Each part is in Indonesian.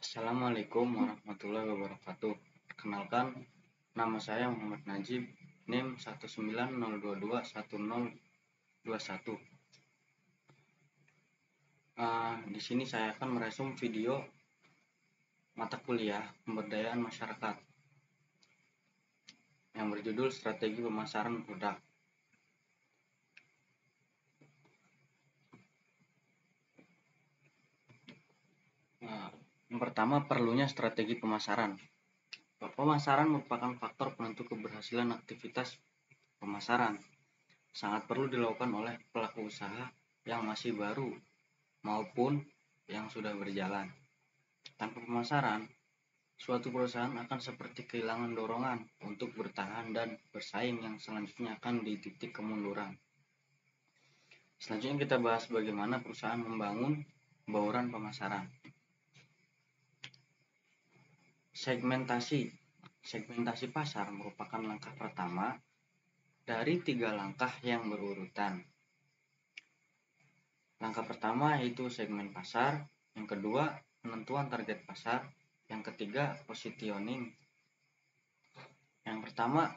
Assalamualaikum warahmatullahi wabarakatuh. Perkenalkan, nama saya Muhammad Najib, NIM 190221021. Di sini saya akan meresum video mata kuliah pemberdayaan masyarakat yang berjudul Strategi Pemasaran Produk. Yang pertama, perlunya strategi pemasaran. Pemasaran merupakan faktor penentu keberhasilan aktivitas pemasaran. Sangat perlu dilakukan oleh pelaku usaha yang masih baru maupun yang sudah berjalan. Tanpa pemasaran, suatu perusahaan akan seperti kehilangan dorongan untuk bertahan dan bersaing yang selanjutnya akan di titik kemunduran. Selanjutnya kita bahas bagaimana perusahaan membangun bauran pemasaran. Segmentasi pasar merupakan langkah pertama dari 3 langkah yang berurutan. Langkah pertama yaitu segmen pasar, yang kedua penentuan target pasar, yang ketiga positioning. Yang pertama,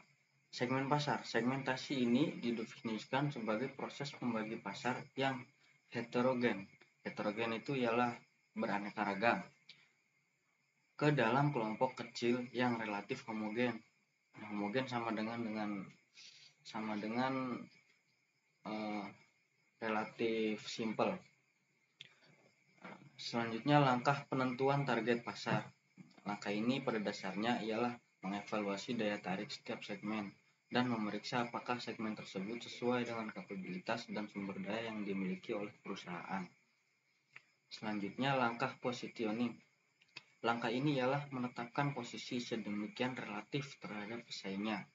segmen pasar. Segmentasi ini didefinisikan sebagai proses membagi pasar yang heterogen. Heterogen itu ialah beraneka ragam ke dalam kelompok kecil yang relatif homogen. Homogen sama dengan relatif simple. Selanjutnya langkah penentuan target pasar. Langkah ini pada dasarnya ialah mengevaluasi daya tarik setiap segmen dan memeriksa apakah segmen tersebut sesuai dengan kapabilitas dan sumber daya yang dimiliki oleh perusahaan. Selanjutnya langkah positioning. Langkah ini ialah menetapkan posisi sedemikian relatif terhadap pesaingnya.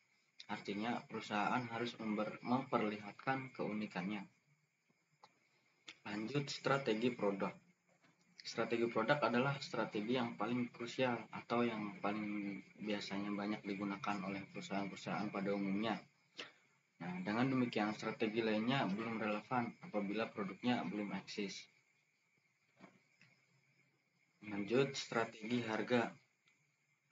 Artinya perusahaan harus memperlihatkan keunikannya. Lanjut, strategi produk. Strategi produk adalah strategi yang paling krusial atau yang paling biasanya banyak digunakan oleh perusahaan-perusahaan pada umumnya. Nah, dengan demikian strategi lainnya belum relevan apabila produknya belum eksis. Lanjut, strategi harga.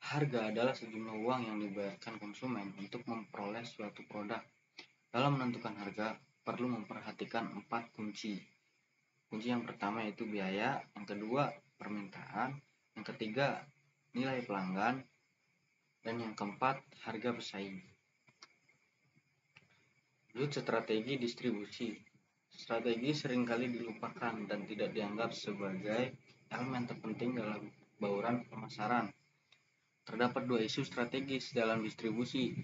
Harga adalah sejumlah uang yang dibayarkan konsumen untuk memperoleh suatu produk. Dalam menentukan harga, perlu memperhatikan 4 kunci. Kunci yang pertama yaitu biaya, yang kedua permintaan, yang ketiga nilai pelanggan, dan yang keempat harga pesaing. Lanjut, strategi distribusi. Strategi seringkali dilupakan dan tidak dianggap sebagai elemen terpenting dalam bauran pemasaran. Terdapat 2 isu strategis dalam distribusi.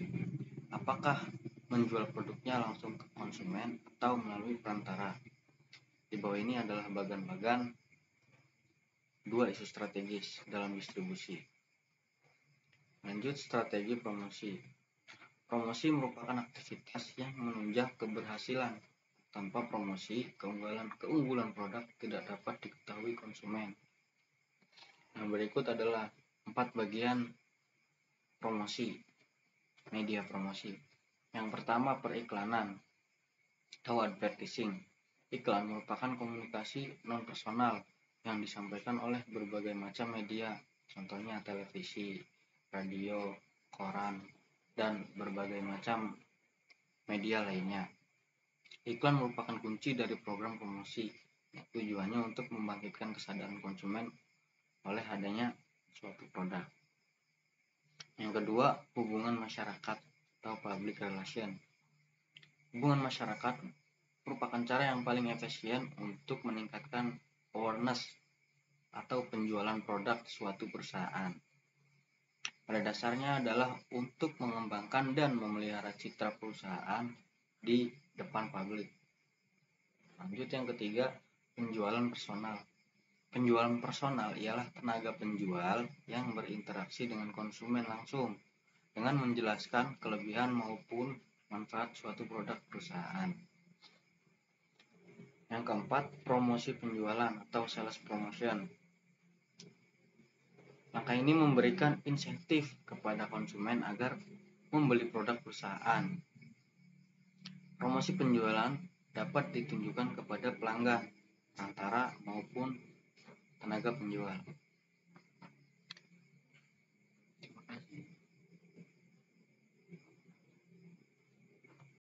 Apakah menjual produknya langsung ke konsumen atau melalui perantara? Di bawah ini adalah bagan-bagan 2 isu strategis dalam distribusi. Lanjut, strategi promosi. Promosi merupakan aktivitas yang menunjang keberhasilan. Tanpa promosi, keunggulan produk tidak dapat diketahui konsumen. Yang berikut adalah 4 bagian promosi, media promosi. Yang pertama, periklanan atau advertising. Iklan merupakan komunikasi non-personal yang disampaikan oleh berbagai macam media, contohnya televisi, radio, koran, dan berbagai macam media lainnya. Iklan merupakan kunci dari program promosi. Tujuannya untuk membangkitkan kesadaran konsumen oleh adanya suatu produk. Yang kedua, hubungan masyarakat atau public relation. Hubungan masyarakat merupakan cara yang paling efisien untuk meningkatkan awareness atau penjualan produk suatu perusahaan. Pada dasarnya adalah untuk mengembangkan dan memelihara citra perusahaan di depan publik. Lanjut, yang ketiga, penjualan personal. Penjualan personal ialah tenaga penjual yang berinteraksi dengan konsumen langsung dengan menjelaskan kelebihan maupun manfaat suatu produk perusahaan. Yang keempat, promosi penjualan atau sales promotion. Langkah ini memberikan insentif kepada konsumen agar membeli produk perusahaan. Promosi penjualan dapat ditunjukkan kepada pelanggan, perantara maupun tenaga penjual.